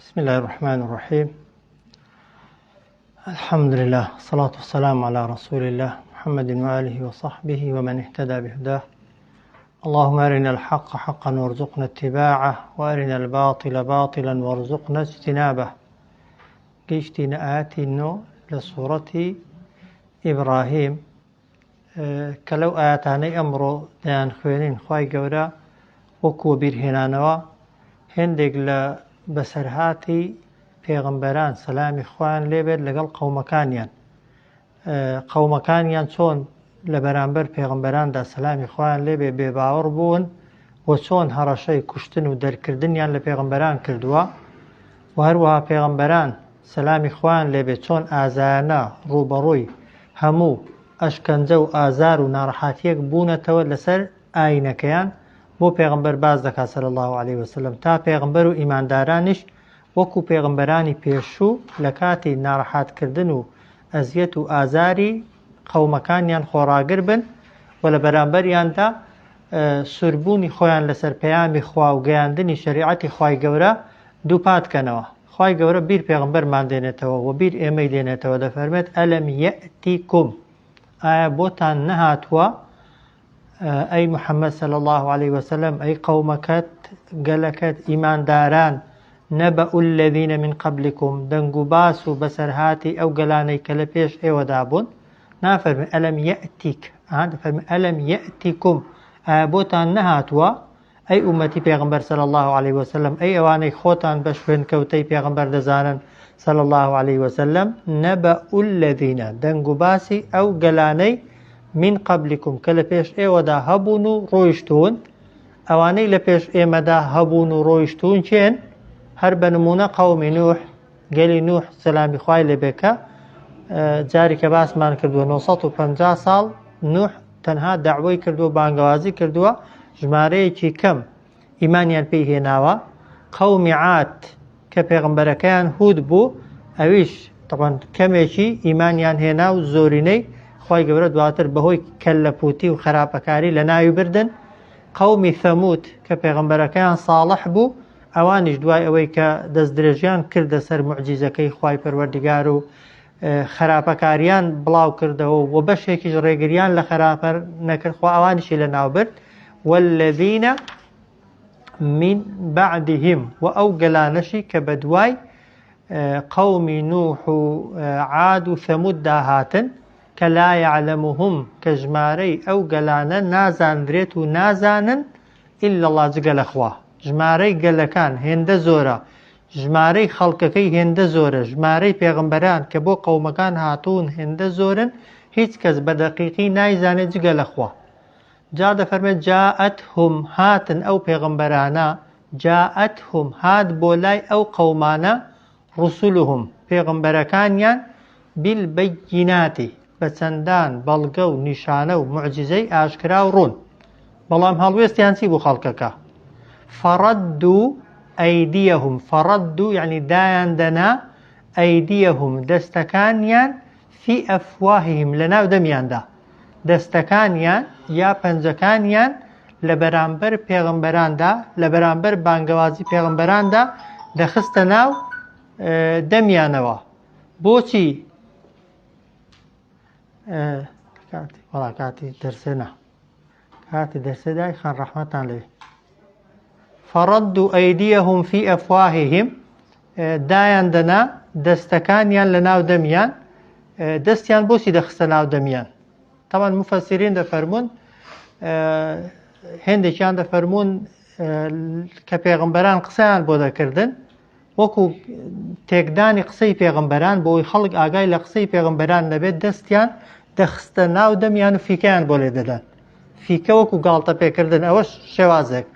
بسم الله الرحمن الرحيم. الحمد لله والصلاة والسلام على رسول الله محمد وآله وصحبه ومن اهتدى بهداه. اللهم أرنا الحق حقا وارزقنا اتباعه وأرنا الباطل باطلا وارزقنا اجتنابه. قيشتنا آتي لسورة إبراهيم كلو آتاني أمرو ديان خوينين خواهي قورا وكو بيرهنانوا هندق بەسەرهاتی پێغەمبەران سەلامی خوایان لێبێت لەگەڵ قەومەکانیان چۆن لە بەرامبەر پێغەمبەراندا سەلامی خوایان لێبێ بێباوەڕ بوون و چۆن هەڕەشەی کوشتن و دەرکردنیان لە پێغەمبەران کردووە و هەروەها پێغەمبەران سەلامی خوایان لێبێت چۆن ئازایانە ڕوبەڕووی هەموو ئەشکەنجە و ئازار و ناڕەحەتیەک بوونەتەوە لەسەر ئاینەکەیان بۆ پێغەمبەر باز دەکات صلی الله علیه وسلم تا پێغەمبەر و ئیماندارانیش وەکو پێغەمبەرانی پێشوو لە کاتی ناڕەحەتکردن و ئەزیەت و ئازاری قەومەکانیان خۆڕاگر بن و لە بەرامبەریاندا سوربوونی خۆیان لەسەر پەیامی خوا و گەیاندنی شەریعەتی خوای گەورە دووپات کەنەوە. خوای گەورە بیر پێغەمبەرمان دێنێتەوە و بیر ئێمەی دێنێتەوە دەفەرمێت ئەلەم یەئتیکم ئایا بۆتان نەهاتووە ئەی محەممەد صلی الله عليه وسلم ئەی قەومەکەت گەلەکەت ئیمانداران نەبەئ الذین من قبلکم دەنگ و باس و بەسەرهاتی ئەو گەلانەی کە لە پێش ئێوەدا بوون نافەرمێ ئەلەم یەئتیک دەفەرمێ ئەلەم یەئتیکم ئایا بۆتان نەهاتووە ئەی ئومەتی پێغەمبەر صلی الله عليه وسلم ئەی ئەوانەی خۆتان بە شوێنکەوتەی پێغەمبەر دەزانن صلی الله عليه وسلم نەبەئ الذین دەنگ و باسی ئەو گەلانەی من قبلكم کە لە پێش ئێوەدا هەبوون و ڕۆیشتون ئەوانەی لە پێش ئێمەدا هەبوون و ڕۆیشتون چێن هەر بە نمونە قەومی نوح گەلی نوح سەلامی خوای لێبێکە جارێکە باسمان کردووە 950 ساڵ نوح تەنها داعوای کردووە بانگەوازی کردووە ژمارەیەکی کەم ئیمانیان پێی هێناوە. قەومی عاد کە پێغەمبەرەکەیان هود بوو ئەویش طبعاً کەمێکی ئیمانیان هێنا و زۆرینەی خوای گەورە دواتر بەهۆی کەللەپوتی و خراپەکاری لە ناوی بردن. قەومی ثەمود کە پێغەمبەرەکەیان ساڵح بوو ئەوانیش دوای ئەوەی کە دەست درێژیان کردە سەر موعجیزەکەی خوای پەروەردیگار و خراپەکاریان بڵاو کردەوە و بەشێکیش ڕێگریان لە خراپە نەکرد خوا ئەوانیشی لە ناو برد. والذین من بعدهم و ئەو گەلانەشی کە بە دوای قەومی نوح و عاد و ثەمود داهاتن کە لا يعلمهم کە ژمارەی ئەو گەلانە نازاندرێت و نازانن ئیلا الله جگە لە خوا. ژمارەی گەلەکان هێندە زۆرە، ژمارەی خەڵکەکەی هێندە زۆرە، ژمارەی پێغەمبەران کە بۆ قەومەکان هاتوون هێندە زۆرن، هیچ کەس بە دەقیقی نایزانێت جگە لە خوا. جا دەفەرمێت جاءتهم هاتن ئەو پێغەمبەرانە جاءتهم هات بۆ لای ئەو قەومانە ڕسولهم پێغەمبەرەکانیان بالبەییناتی بە چەندان بەڵگە و نیشانە و موعجزەی ئاشکرا و ڕوون. بەڵام هەڵوێستیان چی بوو خەڵکەکە؟ فەڕەدوا ئەیدیەهم فەڕەدوا یعنی دایان دەنا ئەیدیەهم دەستەکانیان فی ئەفواههم لە ناو دەمیاندا دەستەکانیان یا پەنجەکانیان لە بەرامبەر پێغەمبەراندا لە بەرامبەر بانگەوازی پێغەمبەراندا دەخستە ناو دەمیانەوە. بۆچی؟ کاتی دەرسێنە کاتی دەرسێدای خان ڕەحمەتان لێ. فەڕەدوا ئەیدیەهم فی ئەفواههم دایان دەنا دەستەکانیان لە ناو دەمیان. دەستیان بۆچی دەخستە ناو دەمیان؟ تەمان مفەسیرین دەفەرمون هێندێکیان دەفەرمون کە پێغەمبەران قسەیان بۆ دەکردن وەکو تێکدانی قسەی پێغەمبەران بۆی خەڵک ئاگای لە قسەی پێغەمبەران نەبێت دەستیان دەخستە ناو دەمیان و فیکەیان بۆ لێ دەدەن. فیکە وەکو گاڵتە پێکردن ئەوەش شێوازێک.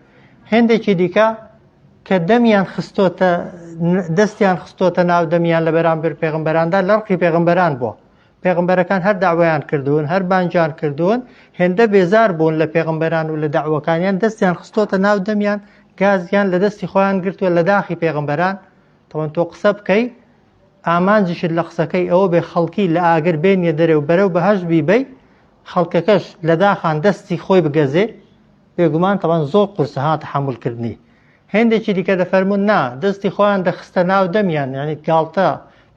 هێندێکی دیکە کە دەمیان خستۆتە دەستیان خستۆتە ناو دەمیان لە بەرامبەر پێغەمبەراندا لەڕقی پێغەمبەران بووە. پێغەمبەرەکان هەر داوایان کردوون هەر بانجیان کردوون هێندە بێزار بوون لە پێغەمبەران و لە داوەکانیان دەستیان خستۆتە ناو دەمیان گازیان لە دەستی خۆیان گرتووە لە داخی پێغەمبەران. تەوان تۆ قسە بکەی ئامانجیشت لە قسەکەی ئەوە بێ خەڵکی لە ئاگر بێنیە دەرێ و بەرەو بەهەش بیبەی خەڵکەکەش لە داخان دەستی خۆی بگەزێ بێگومان تەوان زۆر قورسە هاتە حەمولکردنی. هێندێکی دیکە دەفەرمون نا دەستی خۆیان دەخستە ناو دەمیان یعنی گاڵتە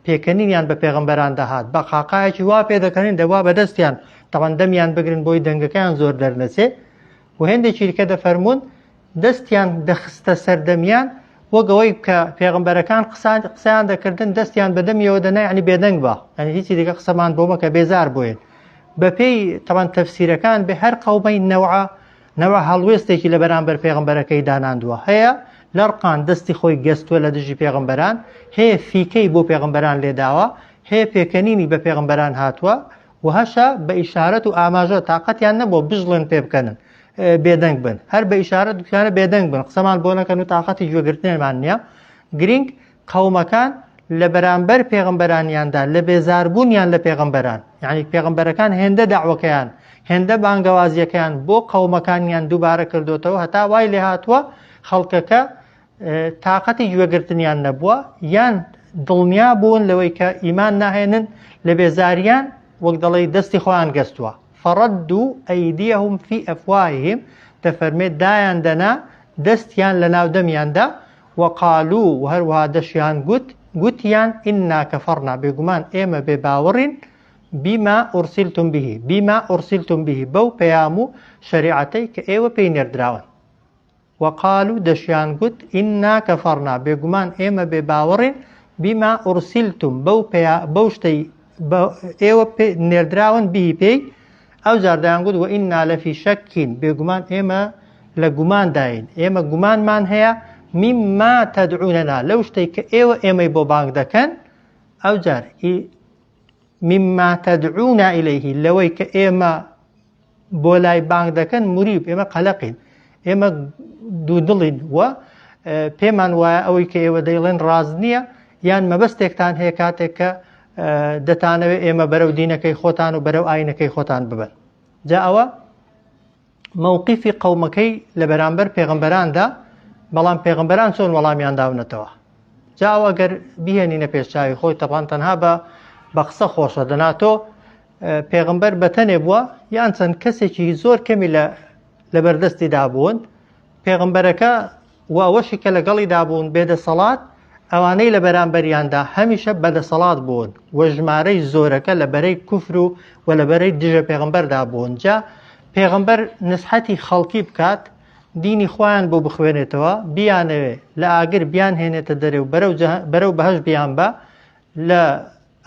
پێکەنینیان بە پێغەمبەران دەهات بە قاقایەکی وا پێ دەکەنین دەوا بەدەستیان تەوان دەمیان بگرن بۆی دەنگەکەیان زۆر دەرنەچێ و هێندێکی دیکە دەفەرمون دەستیان دەخستە سەردەمیان وەگەوەی کە پێغەمبەرەکان قسەیان دەکردن دەستیان بەدەمیەوە دەنا یعنی بێدەنگ بە یعنی هیچی دیکە قسەمان بۆ مەکە بێزار بووین بەپێی تەوان تەفسیرەکان بێ هەر قەومەی نەوە هەڵوێستێکی لە بەرامبەر پێغەمبەرەکەی داناندووە هەیە لەرقان دەستی خۆی گەستووە لە دژی پێغەمبەران هەیە فیکەی بۆ پێغەمبەران لێداوە هەیە پێکەنینی بە پێغەمبەران هاتووە و هەشە بە ئیشارەت و ئاماژە تااقەتیان نەبووە بژڵن پێ بکەنن بێدەنگ بن هەر بە ئیشارەت دوکانە بێدەنگ بن قسەمان بۆ نەکەن و تااقەتی گوێگرتنێمان نییە گرنگ قەومەکان لە بەرامبەر پێغەمبەرانیاندا لە بێزاربوونیان لە پێغەمبەران یعنی پێغەمبەرەکان هێندە داعوەکەیان هێندە بانگەوازیەکەیان بۆ قەومەکانیان دووبارە کردوتەوە هەتا وای لێ هاتووە خەڵکەکە تااقەتی گوێگرتنیان نەبووە یان دڵنیا بوون لەوەی کە ئیمان ناهێنن لە بێزاریان وەک دەڵێ دەستی خۆیان گەستووە فەڕەدوا ئەیدیەهم فی ئەفواههم دەفەرمێت دایان دەنا دەستیان لە ناودەمیاندا وقالوا و هەروەها دەشیان گوتیان ئینا کەفەڕنا بێگومان ئێمە بێ باوەڕین بیما ئورسیلتم به بەو پەیام و شەریعەتەی کە ئێوە پێی نێردراون وقالوا دەشیان گوت ئینا کەفەڕنا بێگومان ئێمە بێ باوەڕین بیما ئورسیلتم بەو شتەی ئێوە نێردراون بیهی پێی ئەو جاردایان گوت و ئینا لەفی شەکین بێگومان ئێمە لە گومانداین ئێمە گومانمان هەیە مما تەدعونەنا لەو شتەی کە ئێوە ئێمەی بۆ بانگ دەکەن ئەو جار مما تەدعونا ئیلەیه لەوەی کە ئێمە بۆ لای بانگ دەکەن موریب ئێمە قەلەقین ئێمە دوودڵین و پێمان وایە ئەوەی کە ئێوە دەیڵێن ڕاز نییە یان مەبەستێکتان هەیە کاتێک کە دەتانەوێت ئێمە بەرەو دینەکەی خۆتان و بەرەو ئاینەکەی خۆتان ببن جا ئەوە مووقیفی قەومەکەی لە بەرامبەر پێغەمبەراندا بەڵام پێغەمبەران چۆن وەڵامیان داونەتەوە جا ئەوە گەر بهێنینە پێشچاوی خۆی تەبان تەنها بە قسە خۆشە دەناتۆ پێغەمبەر بەتەنێ بووە یان چەند کەسێکی زۆر کەمی لە بەردەستی دابوون پێغەمبەرەکە و ئەوەشی کە لەگەڵی دابوون بێدەسەڵات ئەوانەی لە بەرامبەریاندا هەمیشە بەدەسەڵات بوون و ژمارەی زۆرەکە لە بەرەی کوفر و لە بەرەی دژە پێغەمبەردا بوون جا پێغەمبەر نسحەتی خەڵکی بکات دینی خۆیان بۆ بخوێنێتەوە بیانەوێ لە ئاگر بیان هێنێتە دەرێ و بەرەو بەهەش بیان بە لە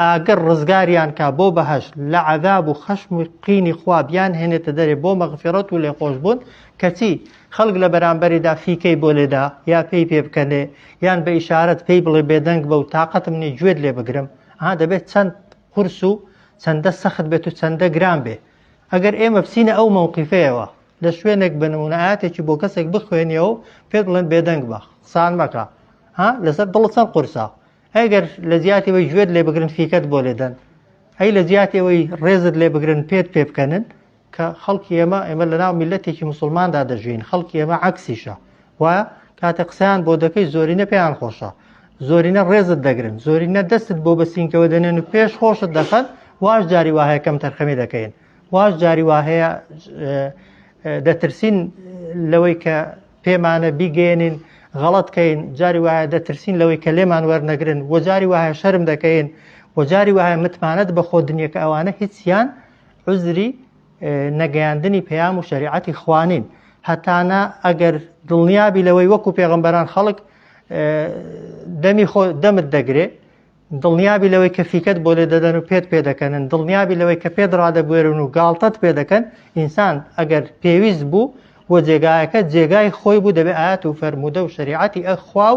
ئاگەر ڕزگاریان کا بۆ بەهەش لە عەذاب و خەشم و قینی خوا بیان هێنێتە دەرێ بۆ مەغفیرەت و لێخۆشبوون کەچی خەڵک لە بەرامبەریدا فیکەی بۆ لێدا یا پێی پێ بکەنێ یان بە ئیشارەت پێی بڵێ بێدەنگ بە و تااقەتم نیە گوێت لێ بگرم دەبێت چەند قورس و چەندە سەخت بێت و چەندە گران بێ ئەگەر ئێمە بچینە ئەو مووقیفەیەوە لە شوێنێک بنمونە ئاەتێکی بۆ کەسێک بخوێنیەوە پێ بڵێن بێدەنگ بە قسان مەکە لەسەر دڵ چەند قورسا ئەگەر لە زیاتیەوەی گوێت لێ بگرن فیکەت بۆ لێدەن ئەی لە زیاتیەوەی ڕێزت لێ بگرن پێت پێ بکەنن کە خەڵکی ئێمە لە ناو میلەتێکی مسلماندا دەژین خەڵکی ئێمە عەکسیشە وایە کاتە قسەیان بۆ دەکەی زۆرینە پێیان خۆشە زۆرینە ڕێزت دەگرن زۆرینە دەستت بۆ بەسینکەوە دەنێن و پێش خۆشت دەخەن واش جاری وهەیە کەم تەرخەمی دەکەین واش جاری وهەیە دەترسین لەوەی کە پێمانە بیگەێنین غەڵەتکەین جاری وایە دەترسین لەوەی کە لێمان وەرنەگرن و جاری وایە شەرم دەکەین و جاری وایە متمانەت بە خۆ دنیەکە ئەوانە هیچیان عوزری نەگەیاندنی پەیام و شەریعەتی خوانین هەتانە ئەگەر دڵنیابی لەوەی وەکو پێغەمبەران خەڵک دەمت دەگرێ دڵنیابی لەوەی کە فیکەت بۆ لێ دەدەن و پێت پێ دەکەنن دڵنیابی لەوەی کە پێت ڕادەبوێرن و گاڵتەت پێ دەکەن ئینسان ئەگەر پێویست بوو و جێگایەکە جێگای خۆی بوو دەبێت ئاەت و فەرموودە و شەریعەتی ئەخوا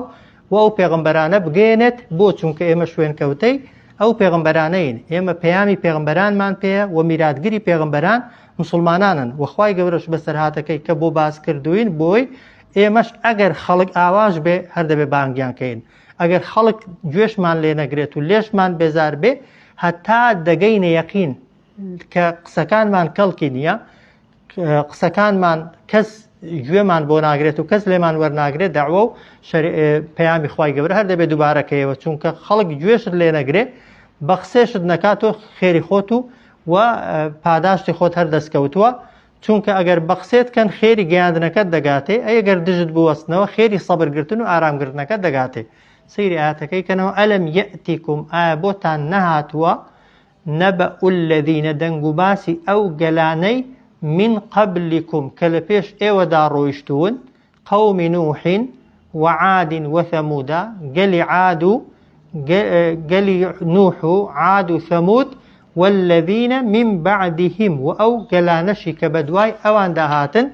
و ئەو پێغەمبەرانە بگەێنێت بۆ چونکە ئێمە شوێن کەوتەی ئەو پێغەمبەرانەین ئێمە پەیامی پێغەمبەرانمان پێیە و میراتگیری پێغەمبەران مسلمانانن وەخوای گەورەش بەسەرهاتەکەی کە بۆ باس کردوین بۆی ئێمەش ئەگەر خەڵک ئاواش بێ هەر دەبێ بانگیان کەین ئەگەر خەڵک گوێشمان لێ نەگرێت و لێشمان بێزار بێ هەتا دەگەینە یەقین کە قسەکانمان کەڵکی نییە قسەکانمان کەس گوێمان بۆ ناگرێت و کەس لێمان وەرناگرێت داوە و پەیامی خوای گەورە هەر دەبێت دووبارەکەیەوە چونکە خەڵک گوێشت لێ نەگرێ بە قسێشت نەکاتۆ خێری خۆت و پاداشتی خۆت هەر دەستکەوتووە چونکە ئەگەر بە قسێتکەن خێری گەیاندنەکەت دەگاتێ، ئەگەر دژت بوەستنەوە خێری سەبرگرتن و ئارامگرتنەکەت دەگاتێ. سەیری ئاەتەکەی کەنەوە ئەلەم یەئتیکم ئایا بۆتان نەهاتووە نەبەئ الذینە دەنگ و باسی ئەو گەلانەی من قبلكم کە لە پێش ئێوەدا ڕۆیشتوون قەومی نوحین وعاد وثەمودا گەلی عاد و گەلی نوح و عاد و ثەمود والذین من بعدهم و ئەو گەلانەشی کە بەدوای ئەوان داهاتن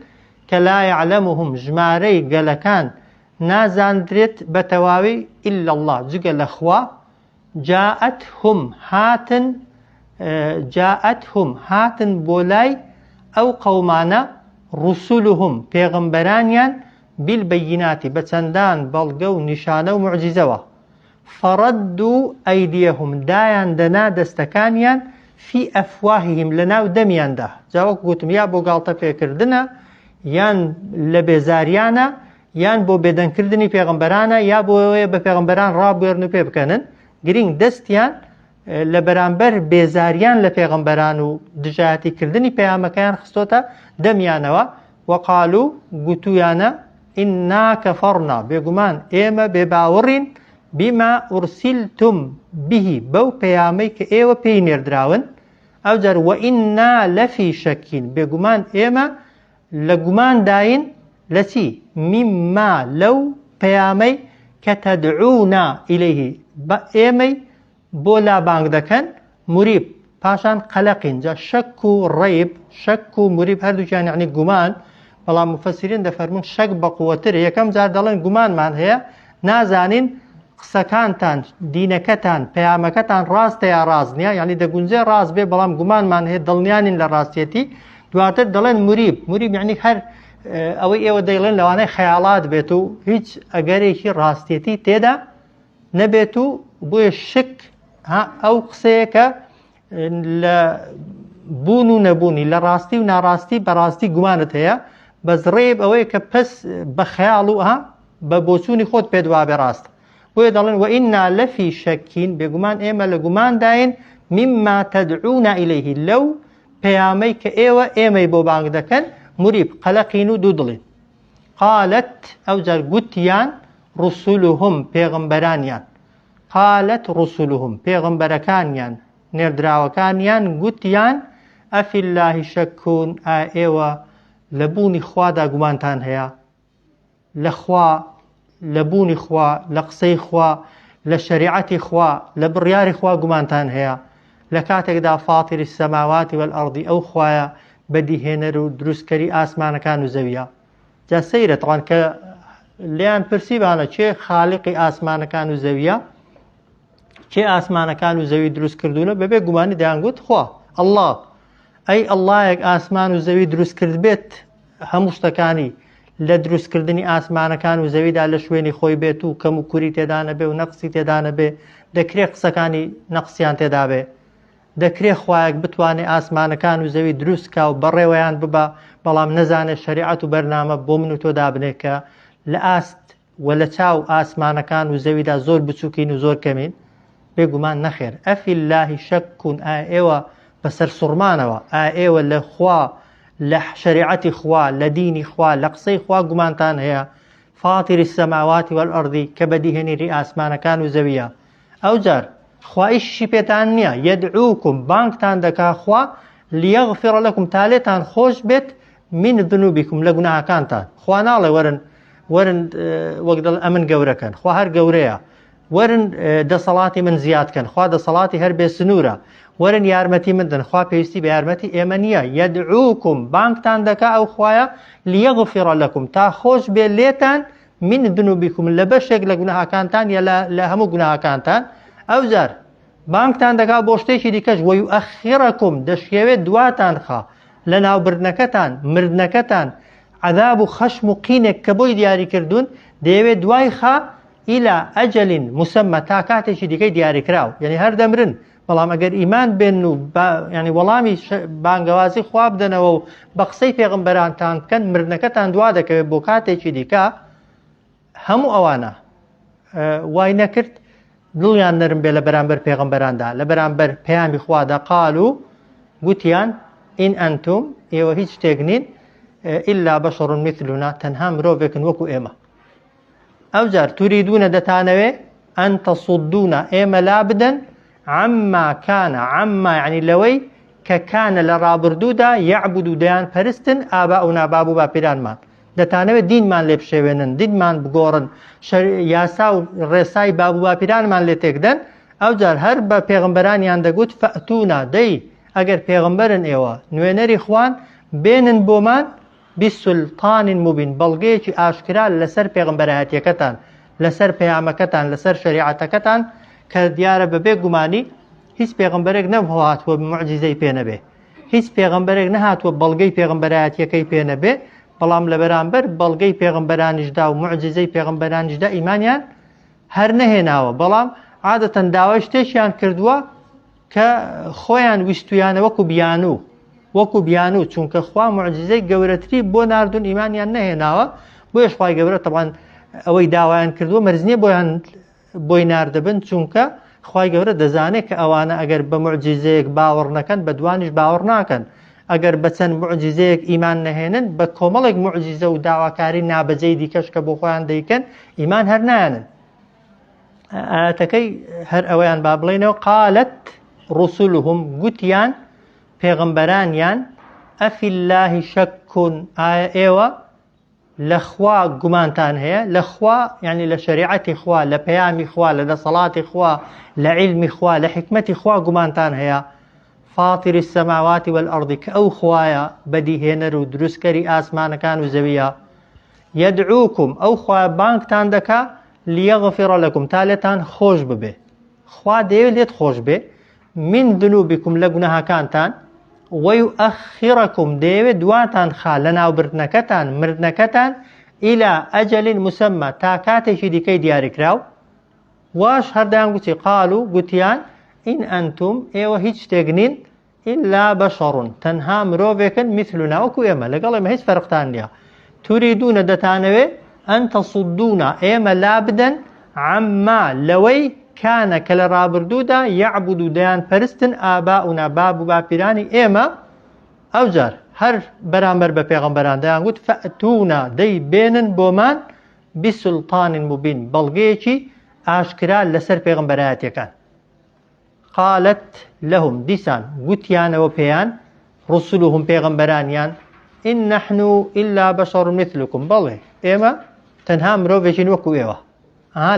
کە لا يعلمهم ژمارەی گەلەکان نازاندرێت بە تەواوی إلا الله جگە لە خوا جاءتهم هاتن بۆ لای ئەو قەومانە ڕوسولهم پێغەمبەرانیان بالبەییناتی بە چەندان بەڵگە و نیشانە و معجزەوە فەڕەدوا ئەیدیەهم دایان دەنا دەستەکانیان فی ئەفواههم لە ناو دەمیاندا. جا وەکو گوتم یا بۆ گاڵتە پێکردنە یان لە بێزاریانە یان بۆ بێدەنگکردنی پێغەمبەرانە یا بۆ ئەوەیە بە پێغەمبەران ڕابوێرن و پێ بکەنن. گرنگ دەستیان لە بەرامبەر بێزاریان لە پێغەمبەران و دژایەتیکردنی پەیامەکەیان خستۆتە دەمیانەوە. وەقالوا گوتویانە ئینا کەفەڕنا بێگومان ئێمە بێباوەڕین بما ئورسیلتم بیهی بەو پەیامەی کە ئێوە پێی نێردراون. ئەوجار وئینا لەفی شەکین بێگومان ئێمە لە گومان داین لە چی؟ مما لەو پەیامەی کە تەدعونا ئیلەیهی بە ئێمەی بۆ لابانگ دەکەن موریب پاشان قەلەقین. جا شەک و ڕەیب شەک و موریب هەردووکیان یعنی گومان، بەڵام مفەسرین دەفەرمون شەک بەقووەتر. یەکەم جار دەڵێن گومانمان هەیە نازانین قسەکانتان دینەکەتان پەیامەکەتان ڕاستە یا ڕاست نییە، یعنی دەگونجێ ڕاست بێ بەڵام گومانمان هەیە دڵنیانین لە ڕاستیەتی. دواتر دەڵێن موریب یعنی هەر ئەوەی ئێوە دەیڵێن لەوانەیە خەیاڵات بێت و هیچ ئەگەرێکی ڕاستیەتی تێدا نەبێت و بۆیە شک ئەو قسەیەکە لە بوون و نەبوونی لە ڕاستی و ناڕاستی بەڕاستی گومانت هەیە بەس ڕێب ئەوەیە کە پس بە خەیاڵ و بە بۆچوونی خۆت پێ دوابێ ڕاست. بۆیە دەڵێن وئینا لەفی شەکین بێگومان ئێمە لە گومان داین مما تەدعونا ئیلەیهی لەو پەیامەی کە ئێمەی بۆ بانگ دەکەن موریب قەلەقین و دوو دڵین. قالت ئەوجار گوتیان ڕوسولهم پێغەمبەرانیان قالت ڕوسولهم پێغەمبەرەکانیان نێردراوەکانیان گوتیان ئەفی اللهی شەکون ئێوە لە بوونی خوادا گومانتان هەیە، لە خوا لە بوونی خوا لە قسەی خوا لە شەریعەتی خوا لە بڕیاری خوا گومانتان هەیە لە کاتێکدا فاتری السەماواتی والئەڕضی ئەو خوایە بەدیهێنەر و دروستکەری ئاسمانەکان و زەویە. جا سەیرە تەوان کە لیان پرسی بانە چێ خاڵقی ئاسمانەکان و زەویە چێ ئاسمانەکان و زەوی دروست کردوونە بەبێ گومانی دەیانگوت خوا ئەڵڵا. ئەی ئەڵڵایەک ئاسمان و زەوی دروست کرد بێت هەموو شتەکانی لە دروستکردنی ئاسمانەکان و زەویدا لە شوێنی خۆی بێت و کەم و کوری تێدا نەبێ و نەقسی تێدا نەبێ دەکرێت قسەکانی نەقسیان تێدا بێ. دەکرێت خوایەک بتوانێت ئاسمانەکان و زەوی دروستکە و بەڕێوەیان ببە بەڵام نەزانێت شەریعەت و بەرنامە بۆ من و تۆ دابنێت کە لە ئاست و لە چاو ئاسمانەکان و زەویدا زۆر بچووکین و زۆر کەمین. بێگومان نەخێر. ئەفی اللهی شەکون ئێوە بەسەر سوڕمانەوە ئێوە لە خوا لە شەریعەتی خوا لە دینی خوا لە قسەی خوا گومانتان هەیە فاتری السەماواتی والئەڕضی کە بەدیهێنەری ئاسمانەکان و زەویە. ئەوجار خوا ئیشی پێتان نییە یەدعوکم بانگتان دەکا خوا لیەغفیڕ لەکم تا لێتان خۆش بێت من ذنوبیکم لە گوناهەکانتان. خوا ناڵێ وەرن وەک دەڵێ ئەمن گەورەکەن خوا هەر گەورەیە وەرن دەسەڵاتی من زیادکەن خوا دەسەڵاتی هەر بێ سنوورە وەرن یارمەتی مندن خوا پێویستی بە یارمەتی ئێمە نییە. یەدعوکم بانگتان دەکا ئەو خوایە لیەغفیڕ لەکم تا خۆش بێ لێتان من ذنوبیکم لە بەشێک لە گوناهەکانتان یا لە هەموو گوناهەکانتان. ئەوجار بانگتان دەکا بۆ شتێکی دیکەش وەیؤەخیڕەکم دەشێوێت دواتان خا لە ناوبردنەکەتان مردنەکەتان عەذاب و خەشم و قینێک کە بۆی دیاری کردوون دەیەوێت دوای خا ئیلا ئەجەلین مسەممە تا کاتێکی دیکەی دیاریکراو یعنی هەر دەمرن بەڵام ئەگەر ئیمان بێن و ینی وەڵامی بانگەوازی خوا بدەنەوە و بە قسەی پێغەمبەرانتان بکەن مردنەکەتان دوا دەکەوێت بۆ کاتێکی دیکە هەموو ئەوانە وای نەکرد دڵیان نەرم بێ لە بەرامبەر پێغەمبەراندا لە بەرامبەر پەیامی خوادا قال و گوتیان ئین ئەنتوم ئێوە هیچ شتێک نین ئیلا بەشڕ مثلنا تەنها مرۆڤێکن وەکو ئێمە. ئەوجار توریدونە دەتانەوێ ئەن تەصودونە ئێمە لا بدەن عما کانە عما یعنی لەوەی کە کانە لە ڕابردوودا یعبود و دەیان پەرستن ئاباؤنا باب و باپیرانمان. دەتانەوێت دینمان لێ بشێوێنن، دینمان بگۆڕن، یاسا و ڕێسای باب و باپیرانمان لێ تێکدەن. ئەوجار هەر بە پێغمبەرانیان دەگوت فەئتونا دەی ئەگەر پێغمبەرن ئێوە نوێنەری خوان بێنن بۆمان بسلطان مبین بەڵگەیەکی ئاشکرا لەسەر پێغمبەرایەتیەکەتان، لەسەر پەیامەکەتان، لەسەر شەریعەتەکەتان کە دیارە بەبێ گومانی هیچ پێغمبەرێک نەهاتووە موعجیزەی پێ نەبێ، هیچ پێغمبەرێک نەهاتووە بەڵگەی پێغمبەرایەتیەکەی پێ نەبێ، بەڵام لە بەرامبەر بەڵگەی پێغمبەرانیشدا و موعجیزەی پێغمبەرانیشدا ئیمانیان هەر نەهێناوە، بەڵام عادەتەن داوای شتێکیان کردووە کە خۆیان ویستویانە وەکو بیانوو چونکە خوا موعجیزەی گەورەتری بۆ ناردون ئیمانیان نەهێناوە. بۆیش خوای گەورە تەبعاً ئەوەی داوایان کردووە مەرزنیە بۆی ناردەبن، چونکە خوای گەورە دەزانێت کە ئەوانە ئەگەر بە موعجیزەیەک باوەڕ نەکەن بە دوانیش باوەڕ ناکەن، ئەگەر بە چەند موعجیزەیەک ئیمان نەهێنن بە کۆمەڵێک موعجیزە و داواکاری نابەجێی دیکەش کە بۆ خۆیان دەیکەن ئیمان هەر نایەنن. ئاەتەکەی هەر ئەوەیان با بڵێنەوە قالت ڕسولهم گوتیان پێغمبەرانیان ئەفی اللهی شەکون ئایا ئێوە لە خوا گومانتان هەیە، لە خوا یعنی لە شەریعەتی خوا، لە پەیامی خوا، لە دەسەڵاتی خوا، لە عیلمی خوا، لە حکمەتی خوا گومانتان هەیە فاتری السەماواتی والئەڕض کە ئەو خوایە بەدیهێنەر و دروستکەری ئاسمانەکان و زەویە یەدعوکم ئەو خوایە بانگتان دەکا لیەغفڕ لەکم تا لێتان خۆش ببێ، خوا دەیەوێت لێت خۆش بێ من ذنوبکم لە گوناهەکانتان وەیؤەخیڕەکم دەیەوێت دواتان خا لە ناوبردنەکەتان مردنەکەتان ئیلا ئەجەلین مسەممە تا کاتێکی دیکەی دیاریکراو. واش هەردایان گوتی قالوا گوتیان ئین ئەنتوم ئێوە هیچ شتێک نین ئیلا بەشەڕون تەنها مرۆڤێکن مثلنا وەکو ئێمە، لەگەڵ ئێمە هیچ فەرقتان نییە. توریدونە دەتانەوێ ئەن تەصودونە ئێمە لا بدەن عەمما لەوەی کانە کە لە ڕابردوودا یعبود و دەیان پەرستن ئاباؤنا باب و باپیرانی ئێمە. ئەوجار هەر بەرامبەر بە پێغەمبەران دەیان گوت فەئتونا دەی بێنن بۆمان بسلطان مبین بەڵگەیەکی ئاشکرا لەسەر پێغەمبەرایەتیەکان. قالت لەهم دیسان گوتیانەوە پێیان ڕسولهم پێغەمبەرانیان ئین نەحن ئیلا بەشەڕ مثلکم بەڵێ ئێمە تەنها مرۆڤێکین وەکو ئێوە.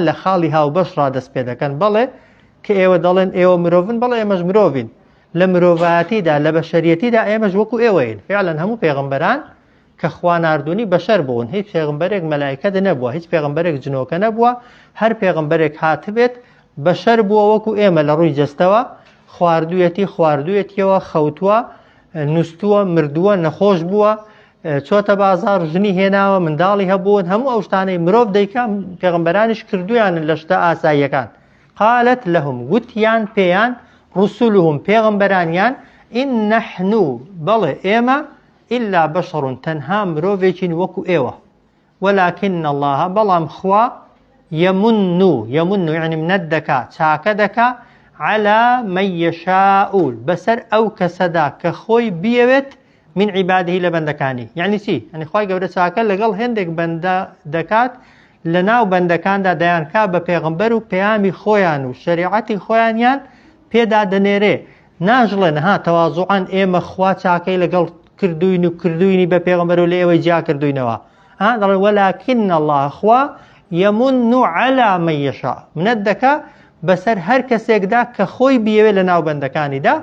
لە خاڵی هاوبەش ڕادەست پێ دەکەن بەڵێ کە ئێوە دەڵێن ئێوە مرۆڤن بەڵێ ئێمەش مرۆڤین، لە مرۆڤایەتیدا لە بەشەریەتیدا ئێمەش وەکو ئێوەین. فعلەن هەموو پێغەمبەران کە خوا ناردوونی بەشەر بوون، هیچ پێغەمبەرێک مەلایکەت نەبووە، هیچ پێغەمبەرێک جنۆکە نەبووە، هەر پێغەمبەرێک هاتبێت بەشەر بووە وەکو ئێمە لە ڕووی جەستەوە، خواردوویەتیەوە خەوتووە نووسووە مردووە نەخۆش بووە چۆتە بازار ژنی هێناوە منداڵی هەبوون، هەموو ئەو شتانەی مرۆڤ دەیکا پێغەمبەرانیش کردویانن لە شتە ئاساییەکان. قالت لەهم گوتیان پێیان ڕسولهم پێغەمبەرانیان ئین نەحن بەڵێ ئێمە ئیلا بەشەڕون تەنها مرۆڤێکین وەکو ئێوە وەلاکن الله بەڵام خوا یەمن یعنی منەت دەکا چاکە دەکا على من يشاء بەسەر ئەو کەسەدا کە خۆی بیەوێت من عیبادهی لە بەندەکانی. یعنی چی؟ یعنی خوای گەورە چاکە لەگەڵ هێندێک بەندە دەکات لە ناو بەندەکاندا دەیان کا بە پێغەمبەر و پەیامی خۆیان و شەریعەتی خۆیانیان پێدا دەنێرێ. ناژڵێن تەواضوعان ئێمە خوا چاکەی لەگەڵ کردوینی بە پێغەمبەر و لە ئێوەی جیا کردوینەوە. دەڵێن وەلاکن الله خوا یەمن على من یشاء منەت دەکا بەسەر هەر کەسێکدا کە خۆی بیەوێ لە ناو بەندەکانیدا.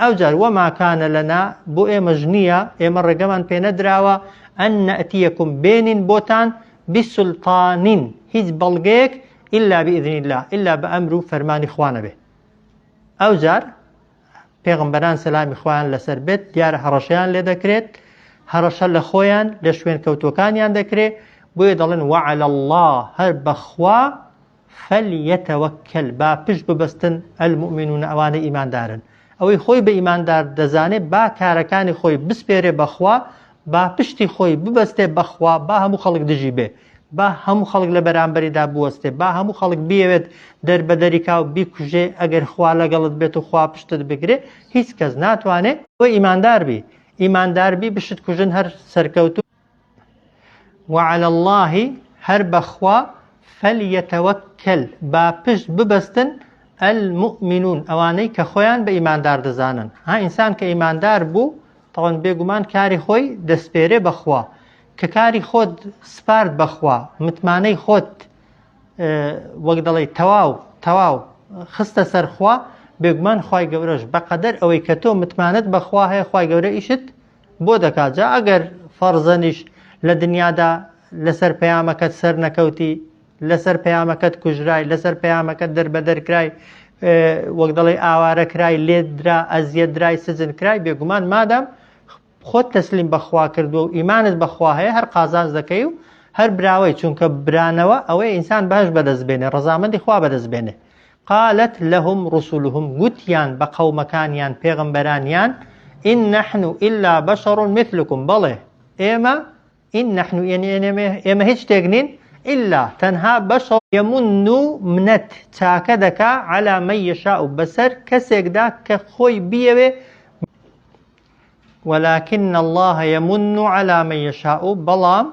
ئەوجار وەما کانە لەنا بۆ ئێمەش نییە ئێمە ڕێگەمان پێ نەدراوە ئەن نەئتیەکم بێنین بۆتان بسلطانین هیچ بەڵگەیەک ئیلا بئیذن الله ئیلا بە ئەمر و فەرمانی خوا نەبێ. ئەوجار پێغەمبەران سەلامی خۆیان لەسەر بێت دیارە هەڕەشەیان لێ دەکرێت، هەڕەشە لە خۆیان لە شوێن کەوتوەکانیان دەکرێت، بۆیە دەڵێن وعلى الله هەر بەخوا فەلیەتەوەکەل با پشت ببەستن المؤمنون ئەوانەی ئیماندارن. ئەوەی خۆی بە ئیماندار دەزانێت با کارەکانی خۆی بسپێرێ بەخوا، با پشتی خۆی ببەستێ بەخوا، با هەموو خەڵک دژی بێ. با هەموو خەڵک لە بەرامبەریدا بوەستێ، با هەموو خەڵک بیەوێت دەربەدەریکا و بیکوژێ ئەگەر خوا لەگەڵت بێت و خوا پشتت بگرێ، هیچ کەس ناتوانێت بۆ ئیماندار بی. ئیماندار بی بشت کوژن هەر سەرکەوتو. وعلى الله هەر بەخوا فەلیەتەوەکەل با پشت ببەستن المؤمنون ئەوانەی کە خۆیان بە ئیماندار دەزانن. ها ئینسان کە ئیماندار بوو تەواو بێگومان کاری خۆی دەسپێرێ بەخوا، کە کاری خۆت سپارد بەخوا، متمانەی خۆت وەک دەڵێ تەواو خستە سەر خوا، بێگومان خوای گەورەش بەقەدەر ئەوەی کە تۆ متمانەت بەخوا هەیە خوای گەورە ئیشت بۆ دەکات. جا ئەگەر فەرزەنیش لە دنیادا لەسەر پەیامەکەت سەر نەکەوتی، لەسەر پەیامەکەت کوژرای، لەسەر پەیامەکەت دەربەدەرکرای، وەک دەڵێ ئاوارە کرای، لێدرا، ئەزیەت درای، سزن کرای، بێگومان مادام خۆت تەسلیم بەخوا کردووە و ئیمانت بەخوا هەیە هەر قازانج دەکەی و هەر براوەی، چونکە برانەوە ئەوەی ئینسان باش بەدەستبێنێ، ڕەزامەندی خوا بەدەستبێنێ. قالت لهم رسلهم گوتیان بە قەومەکانیان پێغەمبەرانیان إن نحن إلا بشر مثلكم بەڵێ ئێمە إن نحن ئێمە هیچ شتێک نین إلا تەنها بەشەر يمن منەت چاکە دەکا على من يشاء بەسەر کەسێکدا کە خۆی بیەوێ، ولكن الله يمن على من يشاء بەڵام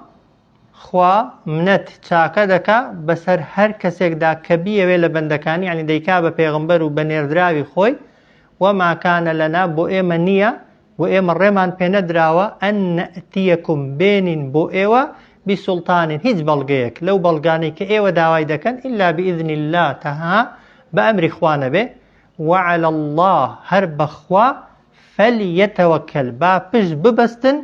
خوا منەت چاکە دەکا بەسەر هەر کەسێکدا کە بیەوێ لە بەندەکانی، یعنی دەیکا بە پێغەمبەر و بە نێردراوی خۆی. وما كان لنا بۆ ئێمە نییە و ئێمە ڕێمان پێ نەدراوە ئەن نەئتیەکم بێنین بۆ ئێوە بسوڵتانین هیچ بەڵگەیەک لەو بەڵگانەی کە ئێوە داوای دەکەن إلا بإذن الله تەها بە ئەمری خوا نەبێ. وعلى الله هەر بەخوا فەلیەتەوەکەل با پشت ببەستن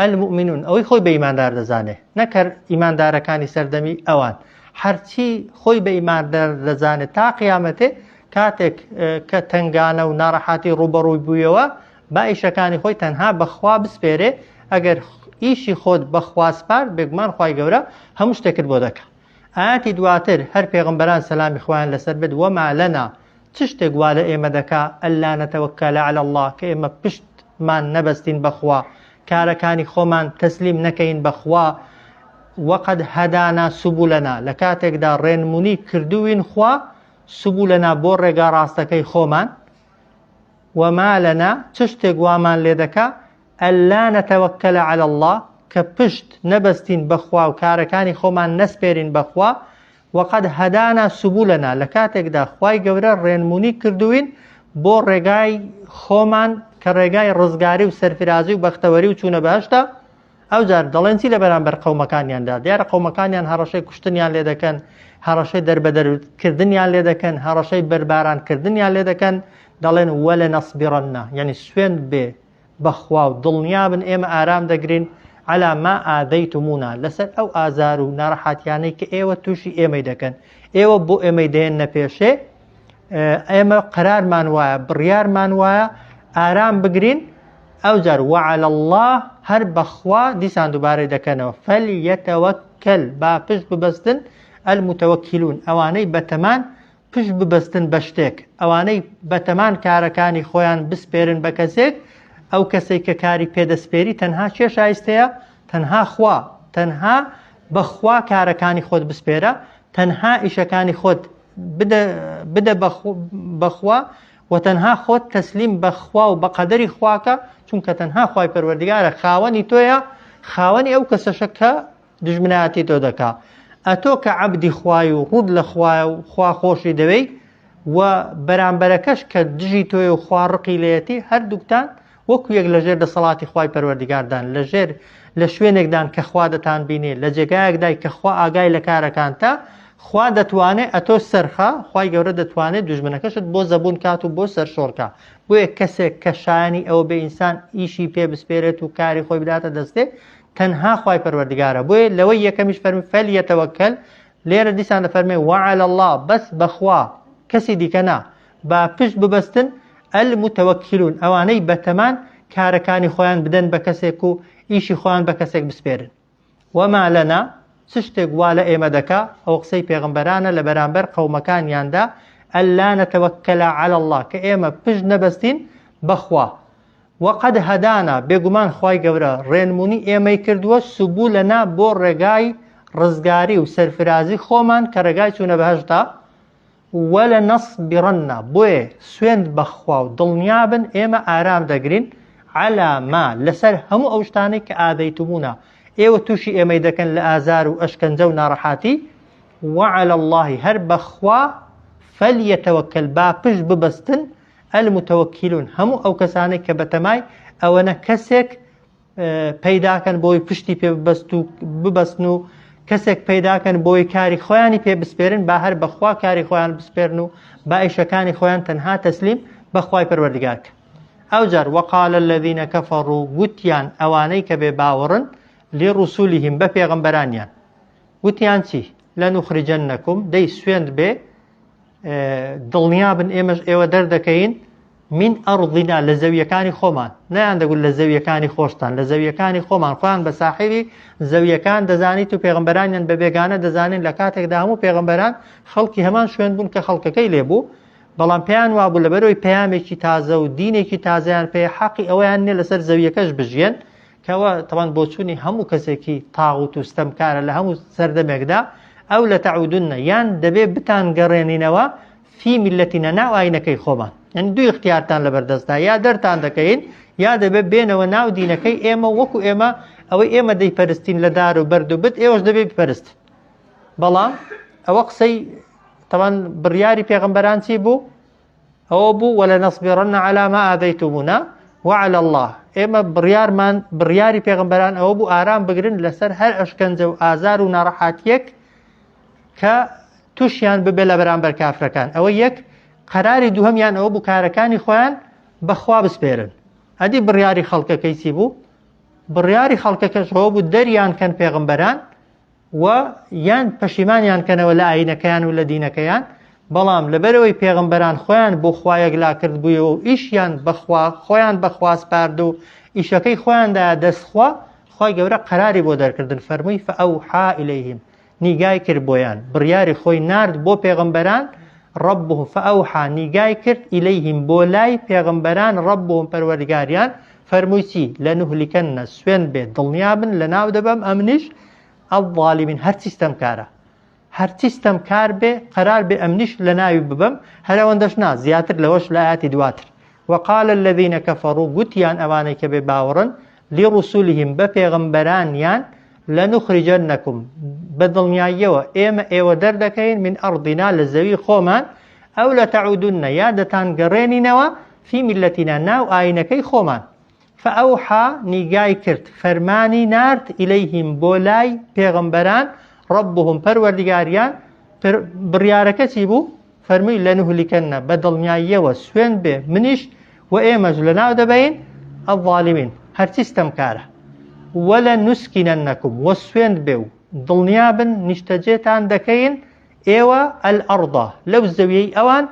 المؤمنون ئەوەی خۆی بە ئیماندار دەزانێ، نەکەر ئیماندارەکانی سەردەمی ئەوان، هەرچی خۆی بە ئیماندار دەزانێت تا قیامەتێ کاتێک کە تنگانە و ناڕەحاتی ڕوبەڕووی بوویەوە با ئیشەکانی خۆی تەنها بەخوا بسپێرێ. ئەگەر ئیشی خۆت بەخوا سپار بێگومان خوای گەورە هەموو شتێکت بۆ دەکات. ئاەتی دواتر هەر پێغەمبەران سەلامی خوایان لەسەر بێت وەما لەنا چ شتێک وا لە ئێمە دەکا ئەللا نەتەوەکەلە عەلە الله کە ئێمە پشتمان نەبەستین بەخوا، کارەکانی خۆمان تەسلیم نەکەین بەخوا. وەقەد هەدانا سوبولەنا لە کاتێکدا ڕێنمونی کردوین خوا سوبولەنا بۆ ڕێگا ڕاستەکەی خۆمان. وما لەنا چ شتێک وامان لێ دەکا ئەللا نەتەوەکەلە عەلە الله کە پشت نەبەستین بەخوا و کارەکانی خۆمان نەسپێرین بەخوا. وەقەد هەدانا سوبولەنا لە کاتێکدا خوای گەورە ڕێنمونی کردوین بۆ ڕێگای خۆمان کە ڕێگای ڕزگاری و سەرفرازی و بەختەوەری و چوونە بەهەشتە. ئەو جار دەڵێن چی لە بەرامبەر قەومەکانیاندا؟ دیارە قەومەکانیان هەڕەشەی کوشتنیان لێ دەکەن، هەڕەشەی دەربەدەرکردنیان لێ دەکەن، هەڕەشەی بەربارانکردنیان لێ دەکەن. دەڵێن وەلەنەصبیڕەنە یعنی سوێند بێ بەخوا و دڵنیا بن ئێمە ئارام دەگرین على ما ئاذەیتمونا لەسەر ئەو ئازار و ناڕەحەتیانەی کە ئێوە تووشی ئێمەی دەکەن، ئێوە بۆ ئێمەی دێنە پێشێ، ئێمە قەرارمان وایە بڕیارمان وایە ئارام بگرین. ئەو جار وعلى الله هەر بەخوا دیسان دووبارەی دەکەنەوە فەلیەتەوەکەل با پشت ببەستن المتەوەکیلون ئەوانەی بەتەمان پشت ببەستن بە شتێک، ئەوانەی بەتەمان کارەکانی خۆیان بسپێرن بە کەسێک. ئەو کەسێک کە کاری پێدەسپێری تەنها چێ شایستەیە؟ تەنها خوا، تەنها بەخوا کارەکانی خۆت بسپێرە، تەنها ئیشەکانی خۆت بدە بەخوا و تەنها خۆت تەسلیم بەخوا و بە قەدەری خواکە، چونکە تەنها خوای پەروەردگارە خاوەنی تۆیە، خاوەنی ئەو کەسەشە کە دژمنایەتی تۆ دەکا. ئەتۆ کە عەبدی خوای و ڕوود لە خوایە و خوا خۆشی دەوەی و بەرامبەرەکەش کە دژی تۆیە و خوا ڕقی لێتی، هەردووکتان وەکو یەک لەژێر دەسەڵاتی خوای پەروەردگاردان، لەژێر لە شوێنێکدان کە خوا دەتان بینێ، لە جێگایەکدای کە خوا ئاگای لە کارەکانتە، خوا دەتوانێت ئەتۆ سەرخە، خوای گەورە دەتوانێت دوژمنەکەشت بۆ زەبوون کات و بۆ سەرشۆڕکە. بۆیە کەسێک کە شایانی ئەوە بێ ئینسان ئیشی پێ بسپێرێت و کاری خۆی بداتە دەستێ، تەنها خوای پەروەردگارە. بۆیە لەوەی یەکەمیش فەرمی فەلیەتەوەکەل، لێرە دیسان دەفەرمێ وعلى الله بەس بەخوا کەسی دیکە نا، با پشت ببەستن المتەوەکیلون ئەوانەی بەتەمان کارەکانی خۆیان بدەن بە کەسێک و ئیشی خۆیان بە کەسێک بسپێرن. وەما لەنا چ شتێک وا لە ئێمە دەکا؟ ئەو قسەی پێغەمبەرانە لە بەرامبەر قەومەکانیاندا ئەللا نەتەوەکەلە عەلە الله کە ئێمە پشت نەبەستین بەخوا. وەقەد هەدانا بێگومان خوای گەورە ڕێنمونی ئێمەی کردووە سوبولەنا بۆ ڕێگای ڕزگاری و سەرفرازی خۆمان کە ڕێگای چوونە بەهەشتا وەلە نەصبیڕەنە بۆیە سوێند بەخوا و دڵنیابن ئێمە ئارام دەگرین على ما لەسەر هەموو ئەو شتانەی کە ئادەیتمونە ئێوە تووشی ئێمەی دەکەن لە ئازار و ئەشکەنجە و ناڕەحاتی وعلى الله هەر بەخوا فەلیەتەوەکەل با پشت ببەستن المتوکلون هەموو ئەو کەسانێک کە بەتەمای ئەوەنە کەسێک پەیداکەن بۆی پشتی پێ ببەستن و کەسێک پەیداکەن بۆی کاری خۆیانی پێ بسپێرن با هەر بەخوا کاری خۆیان بسپێرن و با ئیشەکانی خۆیان تەنها تەسلیم بەخوای پەروەردگارکە ئەوجار وقال الذين كفروا وتیان ئەوانەی کە بێ باوەڕن لڕسولهم بە پێغەمبەرانیان وتیان چی لەنوخرجەنەکم دەی سوێند بێ دڵنیابن ئێمەش ئێوە دەردەکەین من ئەڕضینا لە زەویەکانی خۆمان نەیان دەگوت لە زەویەکانی خۆشتان لە زەویەکانی خۆمان خۆیان بە ساحیبی زەویەکان دەزانیت و پێغەمبەرانیان بە بێگانە دەزانین لە کاتێکدا هەموو پێغەمبەران خەڵکی هەمان شوێن بوون کە خەڵکەکەی لێبوو بەڵام پێیان وابوو لەبەرەوەی پەیامێکی تازە و دینێکی تازەیان پێ حەقی ئەوەیان نیە لەسەر زەویەکەش بژێن کەوە تەوان بۆچوونی هەموو کەسێکی تاغوت و ستەمکارە لە هەموو سەردەمێکدا ئەو لە تەعودونە یان دەبێ بتان گەڕێنینەوە فی میلەتینە ناو ئاینەکەی خۆمان یعنی دوی اختیارتان لەبەردەستدا یا دەرتان دەکەین یا دەبێت بێنەوە ناو دینەکەی ئێمە وەکو ئێمە ئەوەی ئێمە دەیپەرستین لە دار و بەرد و بت ئێوەش دەبێت بپەرست بەڵام ئەوە قسەی تەوان بڕیاری پێغەمبەران چی بوو ئەوە بوو وەلە نەصبیڕەنە عەلا ما ئاذەیتمونا وعلى الله ئێمە بڕیاری پێغەمبەران ئەوە بوو ئارام بگرن لەسەر هەر ئەشکەنجە و ئازار و ناڕەحاتیەک کە تووشیان ببێ لە بەرامبەر کافرەکان ئەوە یەک قەراری دووهەمیان ئەوە بوو کارەکانی خۆیان بەخوا بسپێرن ئەدی بڕیاری خەڵکەکەی چی بوو بڕیاری خەڵکەکەش ئەوە بوو دەریان کەن پێغەمبەران و یان پەشیمانیان کەنەوە لە ئاینەکەیان و لە دینەکەیان بەڵام لەبەرەوەی پێغەمبەران خۆیان بۆ خوا یەکلا کرد بوویەوە و ئیشیان بەخوا خۆیان بەخوا سپارد و ئیشەکەی خۆیاندا دەستخوا خوای گەورە قەراری بۆ دەرکردن فەرمووی فەئەوحا ئیلەیهم نیگای کرد بۆیان بڕیاری خۆی نارد بۆ پێغەمبەران ربهم فأوحى نیگای کرد ئیلەیهم بۆ لای پێغەمبەران ربهم پەروەردگاریان فەرمووی چی لەنوهلیکەنە سوێن بێت دڵنیابن لە ناو دەبەم ئەمنیش الظالمین هەرچی ستەمکارە هەرچی ستەمکار بێ قەرار بێ ئەمنیش لە ناوی ببەم هەرەوەندەش نا زیاتر لەوەش لە ئاەتی دواتر وقال الذين كفروا گوتیان ئەوانەی کە بێ باوەڕن لڕسولهم بە پێغەمبەرانیان لەنوخرجەنەکم بە دڵنیاییەوە ئێوە دەردەکەین من ئەڕضینا لە زەوی خۆمان ئەو لە تەعودونە یا دەتان گەڕێنینەوە فی میلەتینە ناو ئاینەکەی خۆمان فەئەوحا نیگای کرد فەرمانی نارد ئیلەیهم بۆ لای پێغەمبەران ربهم پەروەردگاریان بڕیارەکە چی بوو فەرمووی لەنوهلیکەنە بە دڵنیاییەوە سوێن بێ منیش و ئێمەش لە ناو دەبەین الظالمین هەرچی ستەمکارە وەلە نوسکینەنەکم وە سوێند بێ و دڵنیابن نیشتەجێتان دەکەین ئێوە الئەڕضە لەو زەویەی ئەوان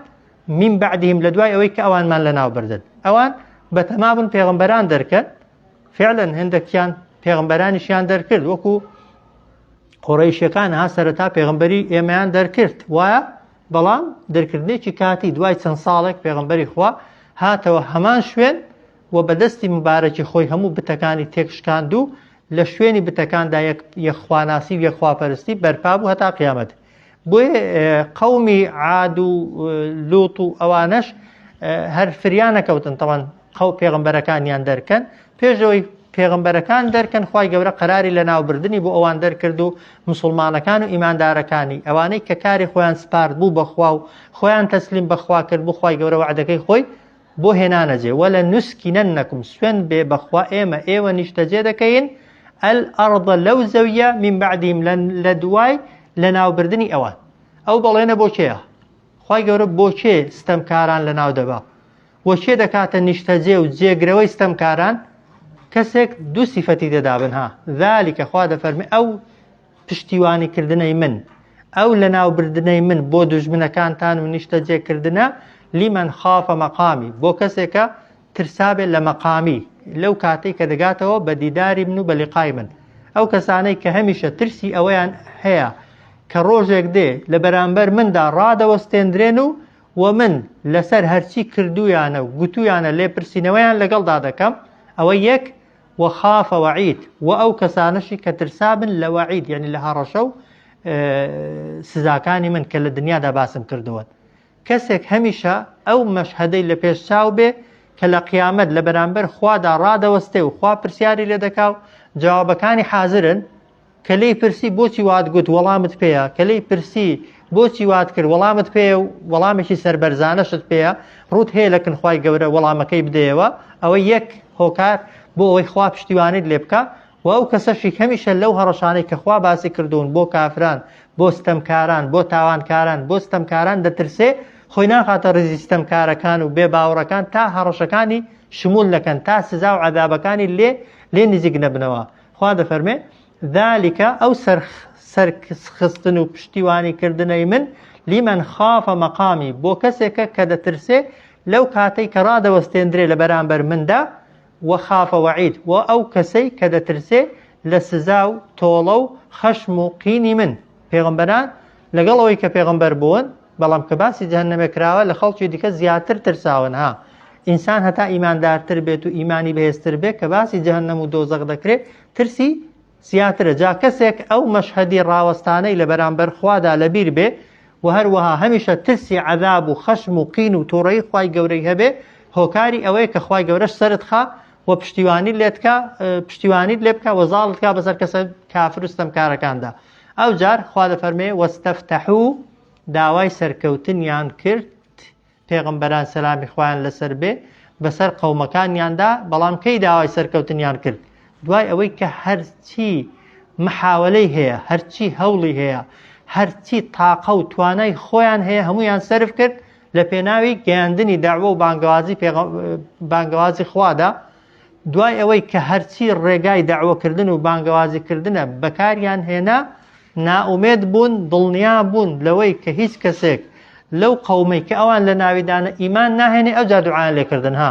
من بعدهم لە دوای ئەوەی کە ئەوانمان لە ناو بردن ئەوان بەتەمابن پێغەمبەران دەرکەن فعلا هەندێکیان پێغەمبەرانیشیان دەرکرد وەکو قوڕەیشیەکان ها سەرەتا پێغەمبەری ئێمەیان دەرکرد وایە بەڵام دەرکردنێکی کاتی دوای چەند ساڵێک پێغەمبەری خوا هاتەوە هەمان شوێن و بەدەستی مبارەکی خۆی هەموو بتەکانی تێکشکاند و لە شوێنی بتەکاندا یەخواناسی و یەخواپەرستی بەرپا بوو هەتا قیامەت بۆیە قەومی عاد و لوط و ئەوانەش هەر فریان نەکەوتن تەوان پێغەمبەرەکانیان دەرکەن پێشەوەی پێغەمبەرەکان دەرکەن خوای گەورە قەراری لە ناوبردنی بۆ ئەوان دەرکرد و مسلمانەکان و ئیماندارەکانی ئەوانەی کە کاری خۆیان سپارد بوو بەخوا و خۆیان تەسلیم بەخوا کرد بوو خوای گەورە وعدەکەی خۆی بۆ هێنانەجێ وەلە نوسکینەنەکم سوێن بێ بەخوا ئێوە نیشتەجێ دەکەین الئەڕضە لەو زەویە من بعدهم لە دوای لە ناوبردنی ئەوان ئەو بەڵێنە بۆ کێیە خوای گەورە بۆ کێ ستەمکاران لە ناو دەبا بۆ کێ دەکاتە نیشتەجێ و جێگرەوەی ستەمکاران کەسێک دوو سیفەتی دەدابن ها ذلكە خوا دەفەرمێ ئەو پشتیوانیکردنەی من ئەو لە ناوبردنەی من بۆ دوژمنەکانتان و نیشتەجێکردنە لیمەن خافە مەقامی بۆ کەسێکە ترسابێت لە مەقامی لەو کاتەی کە دەگاتەوە بە دیداری من و بە لیقای من ئەو کەسانەی کە هەمیشە ترسی ئەوەیان هەیە کە ڕۆژێک دێ لە بەرامبەر مندا ڕادەوەستێنرێن و من لەسەر هەرچی کردویانە و گوتویانە لێپرسینەوەیان لەگەڵدا دەکەم ئەوە یەک وخاف وعيد وأو كسانشي كترسابن لوعيد يعني لها رشو سزاكاني من كل الدنيا دا باسم كردوان كسك هميشة أو مشهدي لبيش چاوبه كلا قيامت لبرانبر خوا دا رادا وسته وخوا پرسياري لدكاو جوابكاني حاضرن كلي پرسي بوچي واد قوت ولامت بيا كلي پرسي بوچي واد كر ولامت بيا ولامشي سربرزانشت بيا روت هي لكن خواي قورا ولامكي بديوا او يك هوكار بو اوي خوا پشتیواني لبكا و كسشي هميشه لو هرشاني كخوا باسي كردون بو كافران بو ستمكاران بو تاوانكاران بو ستمكاران دترسي خوينا خاطر ستمكاركان و بي باوركان تا هرشكاني شمول لكن تا سزا و عذابكاني اللي نزيق نبنوا خوا دفرمي ذلك او سرخستن و پشتیواني كردني من لمن خاف مقامي بو كسك كدترسي لو كاتي كرادا وستندري لبرانبر من دا وخاف وعيد او كسي كدترسي لسزاو تولو خشم قيني من پیغمبران لقلوي كپیغمبر بون بلام كباسي جهنم كراوه لخلچي ديك زيادتر ترساون ها انسان هتا ايمان دارتر بيتو ايماني بهستر بي كباسي جهنم و دوزخ دكري ترسي زيادتر جا كسك او مشهدي راوستاني لبرانبر خوادا لبير بي وهروها هميشه ترسي عذاب و خشم و قين و توري خواي قوري هبه هوكاري اوي كخواي قورش سرد خا و پشتیوانی لبکا وزالتکا بسر کس کافر استمکارکان دا او جار خواه فرمی واستفتحو داوای سرکوتن یان کرد پیغمبران سلامی خوان لسر بی بسر قومکان یان دا بلام کی داوای سرکوتن یان کرد دوای اوی که هرچی محاولی هیا هرچی هولی هیا هرچی طاقه و توانای خویان هیا همو یان صرف کرد لپیناوی گیاندنی دعوه و بانگوازی خواه دا دوای ئەوەی کە هەرچی ڕێگای داعوەکردن و بانگەوازیکردنە بەکاریان هێنا نائومێد بوون دڵنیا بوون لەوەی کە هیچ کەسێک لەو قەومەی کە ئەوان لە ناویدانە ئیمان ناهێنێ ئەو جا دوعایان لێکردن ها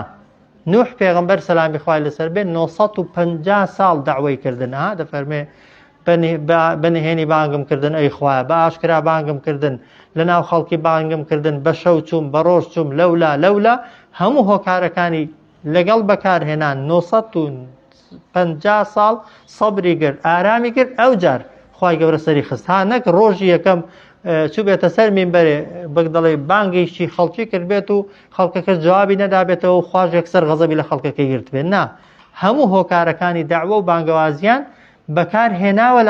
نوح پێغەمبەر سەلامی خوای لەسەر بێ 950 ساڵ داعوەی کردن ها دەفەرمێ بەنهێنی بانگم کردن ئەی خوایە بە ئاشکرا بانگم کردن لەناو خەڵکی بانگم کردن بە شەو چووم بە ڕۆژ چووم لەولا هەموو هۆکارەکانی لەگەڵ بەکارهێنان 950 ساڵ سەبری کرد ئارامی کرد ئەو جار خوای گەورە سەری خست ها نەک ڕۆژی یەکەم چوو بێتە سەر مینبەرێ بەک دەڵێ بانگیشی خەڵکی کرد بێت و خەڵکەکە جوابی نەدابێتەوە و خواش یەکسەر غەزەبی لە خەڵکەکەی گرت بێت نا هەموو هۆکارەکانی داعوە و بانگەوازیان بەکارهێناوە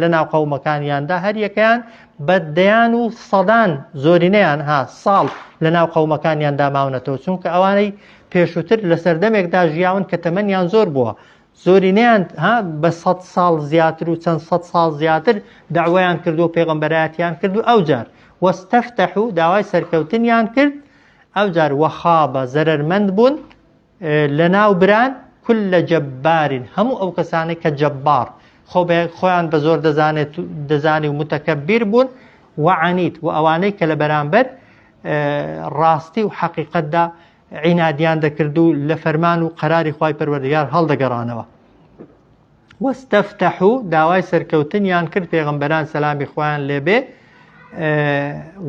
لە ناو قەومەکانیاندا هەر یەکەیان بەدەیان و سەدان زۆرینەیان ها ساڵ لە ناو قەومەکانیاندا ماونەتەوە چونکە ئەوانەی پێشووتر لە سەردەمێکدا ژیاون کە تەمەنیان زۆر بووە زۆرینەیان بە 100 ساڵ زیاتر و چەند 100 ساڵ زیاتر داوایان کردو و پێغەمبەرایەتیان کردو ئەو جار وەستەفتەحو داوای سەرکەوتنیان کرد ئەو جار وەخابە زەرەرمەند بوون لە ناو بران كل جبار هەموو ئەو کەسانەی کە جەبار خۆیان بە زۆر دەزانی و متەکەبیر بوون وعنید و ئەوانەی کە لە بەرامبەر ڕاستی و حەقیقەتدا عینادیان دەکرد و لە فەرمان و قەراری خوای پەروەردگار هەڵدەگەڕانەوە وەستەفتەحو داوای سەرکەوتنیان کرد پێغەمبەران سەلامی خوایان لێبێ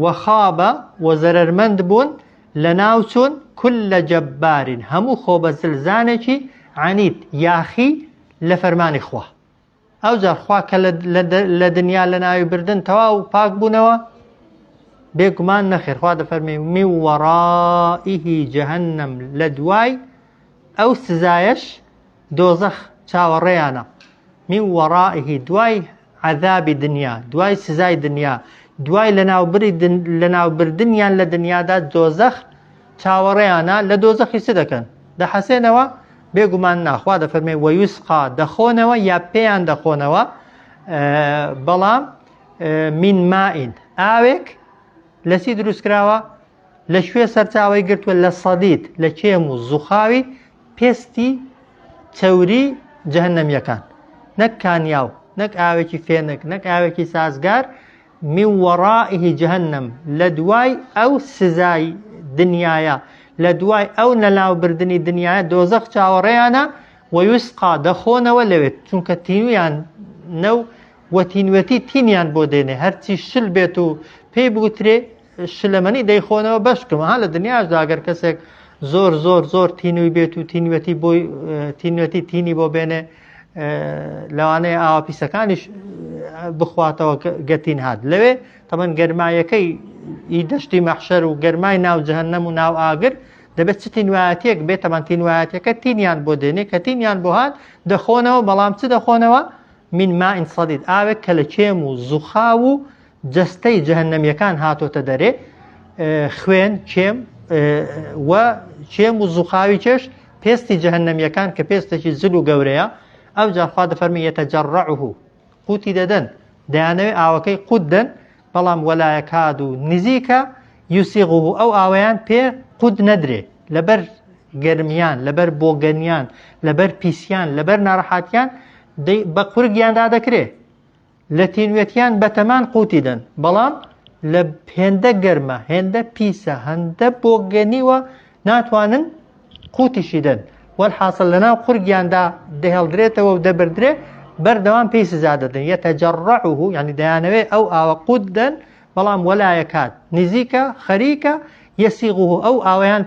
وەخابە و زەرەرمەند بوون لە ناوچوون كل جبار هەموو خۆبەزلزانێکی عنید یاخی لە فەرمانی خوا ئەو جار خوا کە لە دنیا لە ناوی بردن تەواو پاک بوونەوە بێگومان نەخێر خوا دەفەرمێ من وەڕائیه جەهەنەم لە دوای ئەو سزایەش دۆزەخ چاوەڕێیانە من وەڕائیه دوای عەذابی دنیا دوای سزای دنیا دوای لەناوبردنیان لە دنیادا دۆزەخ چاوەڕێیانە لە دۆزەخی چ دەکەن دەحەسێنەوە بێگومان ناخوا دەفەرمێ وەیوسقا دەخۆنەوە یا پێیان دەخۆنەوە بەڵام من مائین ئاوێک لە چی دروست کراوە لە شوێ سەرچاوی گرتووە لە سەدید لە کێم و زوخاوی پێستی چەوری جەهەنەمیەکان نەک کانیاو نەک ئاوێکی فێنک نەک ئاوێکی سازگار من وەڕائیه جەهەنەم لە دوای ئەو سزای دنیاە لە دوای ئەو نەلاوبردنی دنیاە دۆزەخ چاوەڕێیانە وەیوسقا دەخۆنەوە لەوێت چونکە تینویان نەو وەتینوەتی تینیان بۆ دێنێ هەرچی شل بێت و پێی بگوترێ شلەمەنی دەیخۆنەوە بەشکم ها لە دنیاشدا ئەگەر کەسێک زۆر زۆر زۆر تینوی بێت و تینوەتی بۆی تینوەتی تینی بۆ بێنێ لەوانەیە ئاوا پیسەکانیش بخواتەوە گەتین هات لەوێ تەمەن گەرمایەکەی ئی دەشتی مەحشەر و گەرمای ناو جەهەنەم و ناو ئاگر دەبێت چ تینوایەتێک بێت تەمان تینوایەتەکە تینیان بۆ دێنێ کە تینیان بۆ هات دەخۆنەوە بەڵام چ دەخۆنەوە من ماء صدید ئاوێک کە لە کێم و زوخاو و جەستەی جەهەنەمیەکان هاتۆتە دەرێ خوێن کێم و کێم و زوخاوی چێش پێستی جەهەنەمیەکان کە پێستێکی زل و گەورەیە ئەو جا خوا دەفەرمێ یەتەجەڕەعه قوتی دەدەن دەیانەوێ ئاوەکەی قوت دەن بەڵام وەلا یەکاد و نزیکە یوسیغه ئەو ئاوەیان پێ قوت نەدرێ لەبەر گەرمیان لەبەر بۆگەنیان لەبەر پیسیان لەبەر ناڕەحەتیان بە قورگیاندا دەکرێ لە تینوێتیان بەتەمان قوتی دەن بەڵام لە هێندە گەرمە هێندە پیسە هەندە بۆگەنیوە ناتوانن قوتیشی دەن وەلحاصل لەناو قورگیاندا دەهێڵدرێتەوە و دەبردرێ بەردەوام پێی سزا دەدەن یەتەجەڕەعه یعنی دەیانەوێ ئەو ئاوە قوت دەن بەڵام وەلا یەکاد نزیکە خەریکە یەسیغه ئەو ئاوەیان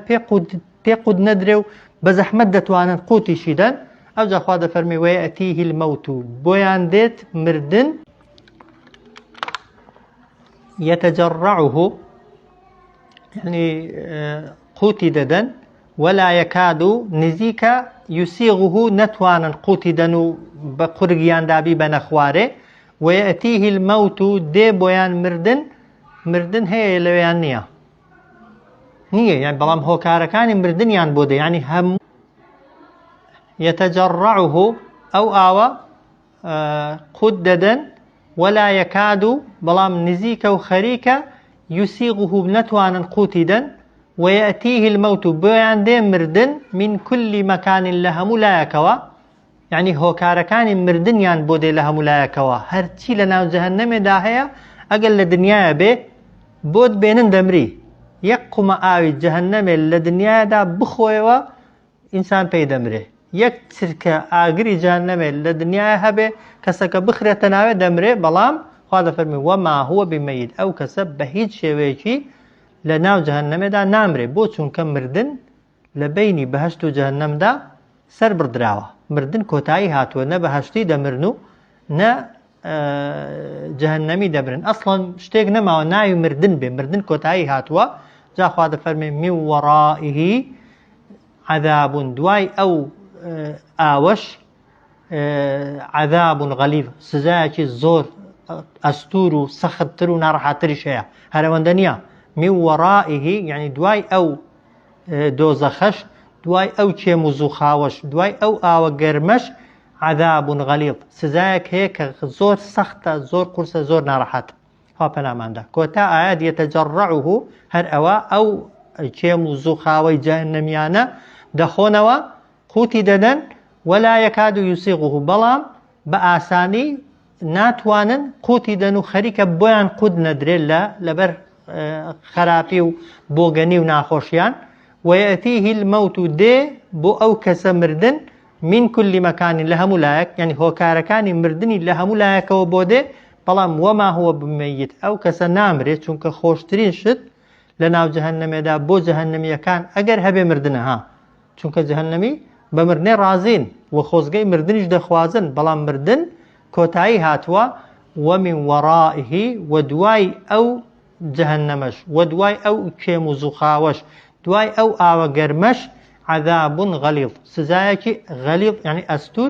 پێ قوت نەدرێ و بە زەحمەت دەتوانن قوتیشی دەن ئەو جا خوا دەفەرمێ وەیەتیه المەوت بۆیان دێت مردن یەتەجەڕەعه یعنی قوتی دەدەن وەلا یەکاد و نزیکە یوسیغه نەتوانن قوتی دەن و بە قورگیاندابی بە نەخوارێ وەیەتیه المەوت دێ بۆیان مردن هەیە لەوێیان نییە یعنی بەڵام هۆکارەکانی مردنیان بۆ دێ یعنی هەموو یەتەجەڕەعه ئەو ئاوە قوت دەدەن وەلا یەکاد و بەڵام نزیکە و خەریکە یوسیغه نەتوانن قوتی دەن وەیەتیه المەوت بۆیان دێ مردن من كل مەکان لە هەموو لایەکەوە یعنی هۆکارەکانی مردنیان بۆ دێ لە هەموو لایەکەوە هەرچی لە ناو جەهەنەمێدا هەیە ئەگەر لە دنیایە بێ بۆت بێنن دەمری یەک قومە ئاوی جەهەنەمێ لە دنیادا بخۆیەوە ئینسان پێی دەمرێ یەک چرکە ئاگری جەهەنەمێ لە دنیای هەبێ کەسەکە بخرێتە ناوێ دەمرێ بەڵام خوا دەفەرمێ وەما هو بمەیت ئەو کەسە بە هیچ شێوەیەکی لە ناو جەهەنەمێدا نامرێ بۆ چونکە مردن لە بینی بەهەشت و جەهەنەمدا سەر بردراوە مردن کۆتایی هاتووە نە بەهەشتی دەمرن و نە جەهەنەمی دەبرن ئەسڵەن شتێک نەماوە ناوی مردن بێ مردن کۆتایی هاتووە جا خوا دەفەرمێ من وەڕائه عەذاب دوای ئەو ئاوەش عەذاب غەلیظ سزایەکی زۆر ئەستور و سەختتر و ناڕەحەتتریش هەیە هەرەوەندە نییە من وەڕائه یعنی دوای ئەو دۆزەخەش دوای ئەو کێم و زوخاوەش دوای ئەو ئاوە گەرمەش عەذاب غەلیظ سزایەک هەیە کە زۆر سەختە زۆر قورسە زۆر ناڕەحەت خوا پەناماندا کۆتا ئاەت یەتەجەڕەعه هەر ئەوە ئەو کێم و زوخاوەی جەهەنەمیانە دەخۆنەوە قوتی دەدەن وەلا یەکاد یوسیغه بەڵام بە ئاسانی ناتوانن قوتی دەن و خەریکە بۆیان قوت نەدرێت لەبەر خراپی و بۆگەنی و ناخۆشیان وەیەتیه المەوت دێ بۆ ئەو کەسە مردن من كل مەکان لە هەموو لایەک یعنی هۆکارەکانی مردنی لە هەموو لایەکەوە بۆ دێ بەڵام وەما هو بمەیت ئەو کەسە نامرێت چونکە خۆشترین شت لە ناو جەهەنەمێدا بۆ جەهەنەمیەکان ئەگەر هەبێ مردنە ها چونکە جەهەنەمی بە مردنێ ڕازین و خۆزگەی مردنیش دەخوازن بەڵام مردن کۆتایی هاتووە ومن وەڕائه و دوای ئەو جەهەنەمەش و دوای ئەو کێم و زوخاوەش دوای ئەو ئاوە گەرمەش عەذاب غەلیظ سزایەکی غەلیظ یعنی ئەستور